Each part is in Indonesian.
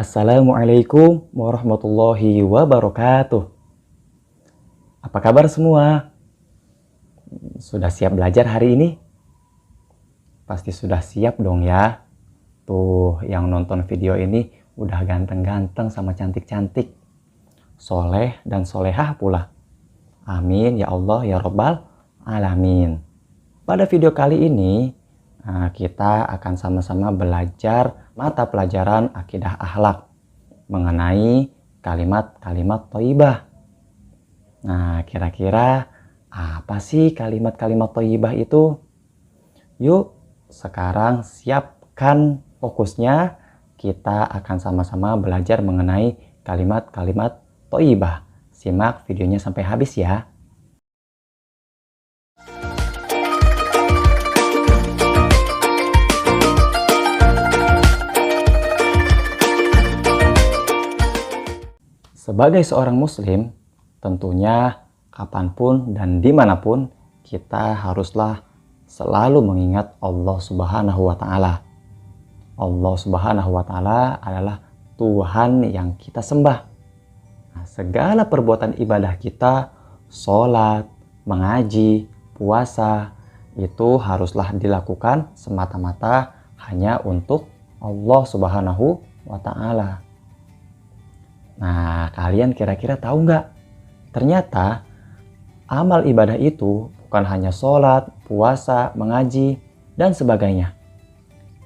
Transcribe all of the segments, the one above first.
Assalamualaikum warahmatullahi wabarakatuh. Apa kabar semua? Sudah siap belajar hari ini? Pasti sudah siap dong ya. Tuh, yang nonton video ini udah ganteng-ganteng sama cantik-cantik. Soleh dan solehah pula. Amin ya Allah ya Rabbal Alamin. Pada video kali ini, kita akan sama-sama belajar mata pelajaran akidah akhlak mengenai kalimat-kalimat thayyibah. Nah, kira-kira apa sih kalimat-kalimat thayyibah itu? Yuk, sekarang siapkan fokusnya. Kita akan sama-sama belajar mengenai kalimat-kalimat thayyibah. Simak videonya sampai habis ya. Sebagai seorang muslim, tentunya kapanpun dan dimanapun kita haruslah selalu mengingat Allah Subhanahu wa Ta'ala. Allah Subhanahu wa Ta'ala adalah Tuhan yang kita sembah. Nah, segala perbuatan ibadah kita, sholat, mengaji, puasa, itu haruslah dilakukan semata-mata hanya untuk Allah Subhanahu wa Ta'ala. Nah, kalian kira-kira tahu nggak? Ternyata amal ibadah itu bukan hanya sholat, puasa, mengaji, dan sebagainya.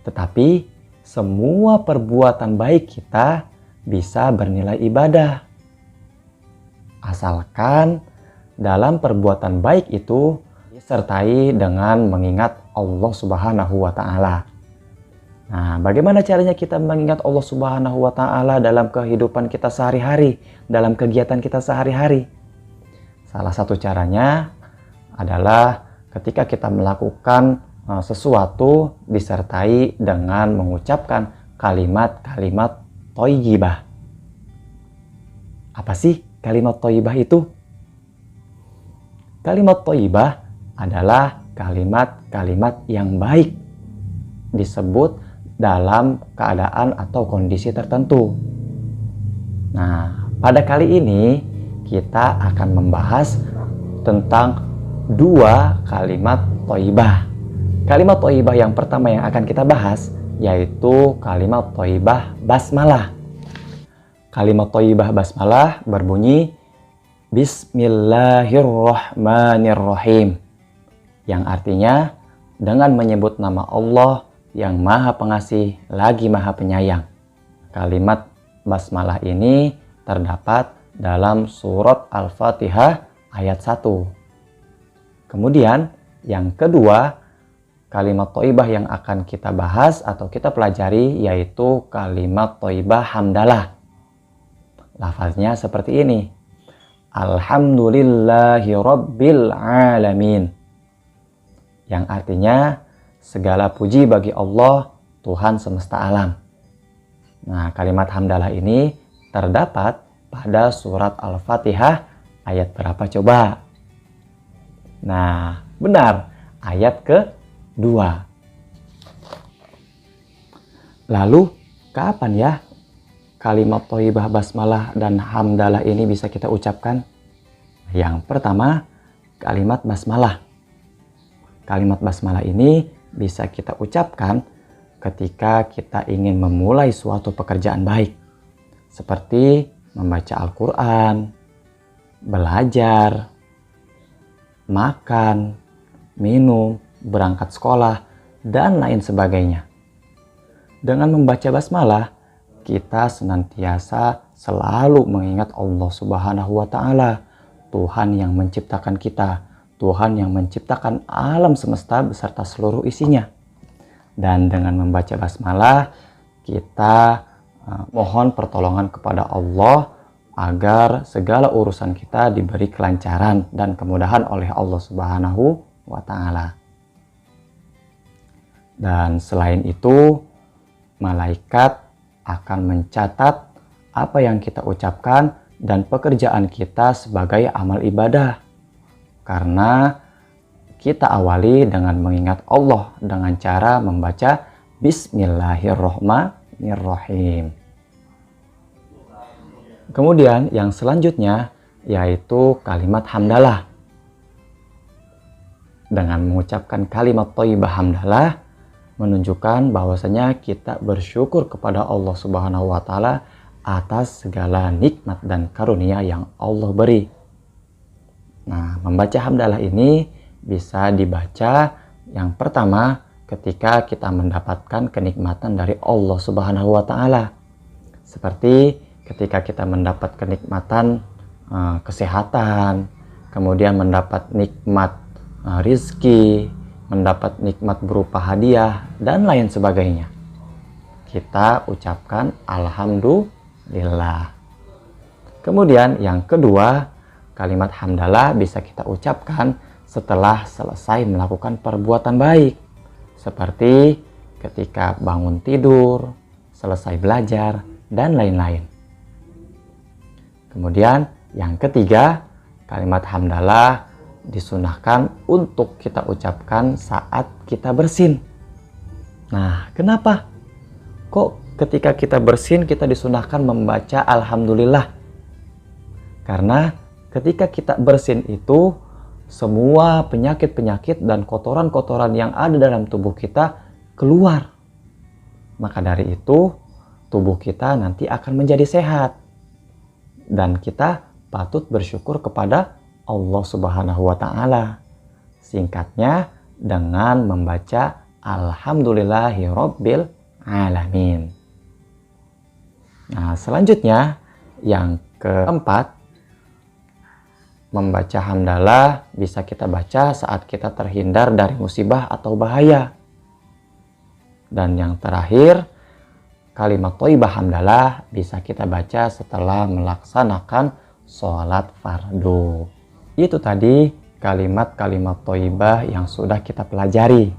Tetapi semua perbuatan baik kita bisa bernilai ibadah. Asalkan dalam perbuatan baik itu disertai dengan mengingat Allah Subhanahu wa Ta'ala. Nah, bagaimana caranya kita mengingat Allah Subhanahu wa Ta'ala dalam kehidupan kita sehari-hari, dalam kegiatan kita sehari-hari? Salah satu caranya adalah ketika kita melakukan sesuatu disertai dengan mengucapkan kalimat-kalimat thayyibah. Apa sih kalimat thayyibah itu? Kalimat thayyibah adalah kalimat-kalimat yang baik, disebut dalam keadaan atau kondisi tertentu. Nah, pada kali ini kita akan membahas tentang dua kalimat thayyibah. Kalimat thayyibah yang pertama yang akan kita bahas yaitu kalimat thayyibah basmalah. Kalimat thayyibah basmalah berbunyi Bismillahirrahmanirrahim, yang artinya dengan menyebut nama Allah yang Maha Pengasih lagi Maha Penyayang. Kalimat basmalah ini terdapat dalam surat Al-Fatihah ayat 1. Kemudian yang kedua, kalimat thayyibah yang akan kita bahas atau kita pelajari yaitu kalimat thayyibah hamdalah. Lafaznya seperti ini. Alhamdulillahi Rabbil Alamin. Yang artinya segala puji bagi Allah, Tuhan semesta alam. Nah, kalimat hamdalah ini terdapat pada surat Al-Fatihah ayat berapa coba? Nah, benar, ayat ke-2. Lalu, kapan ya kalimat thayyibah basmalah dan hamdalah ini bisa kita ucapkan? Yang pertama, kalimat basmalah. Kalimat basmalah ini bisa kita ucapkan ketika kita ingin memulai suatu pekerjaan baik, seperti membaca Al-Quran, belajar, makan, minum, berangkat sekolah, dan lain sebagainya. Dengan membaca basmalah, kita senantiasa selalu mengingat Allah Subhanahu wa Ta'ala, Tuhan yang menciptakan kita, Tuhan yang menciptakan alam semesta beserta seluruh isinya. Dan dengan membaca basmalah, kita mohon pertolongan kepada Allah agar segala urusan kita diberi kelancaran dan kemudahan oleh Allah Subhanahu wa Ta'ala. Dan selain itu, malaikat akan mencatat apa yang kita ucapkan dan pekerjaan kita sebagai amal ibadah. Karena kita awali dengan mengingat Allah dengan cara membaca Bismillahirrahmanirrahim. Kemudian yang selanjutnya yaitu kalimat hamdalah. Dengan mengucapkan kalimat thayyibah hamdalah menunjukkan bahwasanya kita bersyukur kepada Allah Subhanahu wa taala atas segala nikmat dan karunia yang Allah beri. Nah, membaca hamdalah ini bisa dibaca yang pertama ketika kita mendapatkan kenikmatan dari Allah Subhanahu wa taala. Seperti ketika kita mendapat kenikmatan kesehatan, kemudian mendapat nikmat rizki, mendapat nikmat berupa hadiah, dan lain sebagainya. Kita ucapkan alhamdulillah. Kemudian yang kedua, kalimat hamdalah bisa kita ucapkan setelah selesai melakukan perbuatan baik. Seperti ketika bangun tidur, selesai belajar, dan lain-lain. Kemudian yang ketiga, kalimat hamdalah disunahkan untuk kita ucapkan saat kita bersin. Nah, kenapa? Kok ketika kita bersin kita disunahkan membaca alhamdulillah? Karena ketika kita bersin itu semua penyakit-penyakit dan kotoran-kotoran yang ada dalam tubuh kita keluar. Maka dari itu tubuh kita nanti akan menjadi sehat. Dan kita patut bersyukur kepada Allah Subhanahu wa taala. Singkatnya dengan membaca alhamdulillahirabbil alamin. Nah, selanjutnya yang keempat, membaca hamdalah bisa kita baca saat kita terhindar dari musibah atau bahaya. Dan yang terakhir, kalimat thayyibah hamdalah bisa kita baca setelah melaksanakan sholat fardu. Itu tadi kalimat-kalimat thayyibah yang sudah kita pelajari,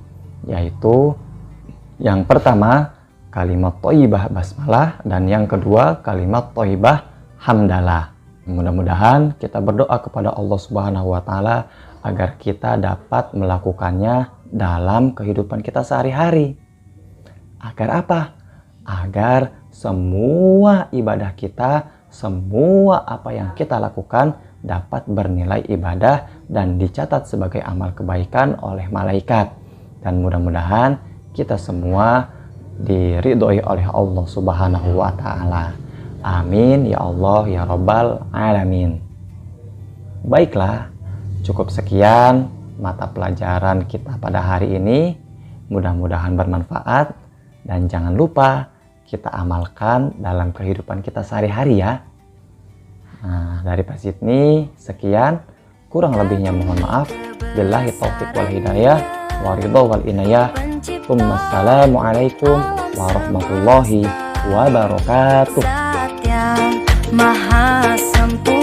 yaitu yang pertama kalimat thayyibah basmalah dan yang kedua kalimat thayyibah hamdalah. Mudah-mudahan kita berdoa kepada Allah Subhanahu wa taala agar kita dapat melakukannya dalam kehidupan kita sehari-hari. Agar apa? Agar semua ibadah kita, semua apa yang kita lakukan dapat bernilai ibadah dan dicatat sebagai amal kebaikan oleh malaikat. Dan mudah-mudahan kita semua diridhoi oleh Allah Subhanahu wa taala. Amin ya Allah ya Rabbal alamin. Baiklah, cukup sekian mata pelajaran kita pada hari ini. Mudah-mudahan bermanfaat dan jangan lupa kita amalkan dalam kehidupan kita sehari-hari ya. Nah, dari Pak Sidney sekian, kurang lebihnya mohon maaf. Billahi taufiq wal hidayah wa ridha wal inayah. Wassalamualaikum warahmatullahi wabarakatuh. Maha sempurna.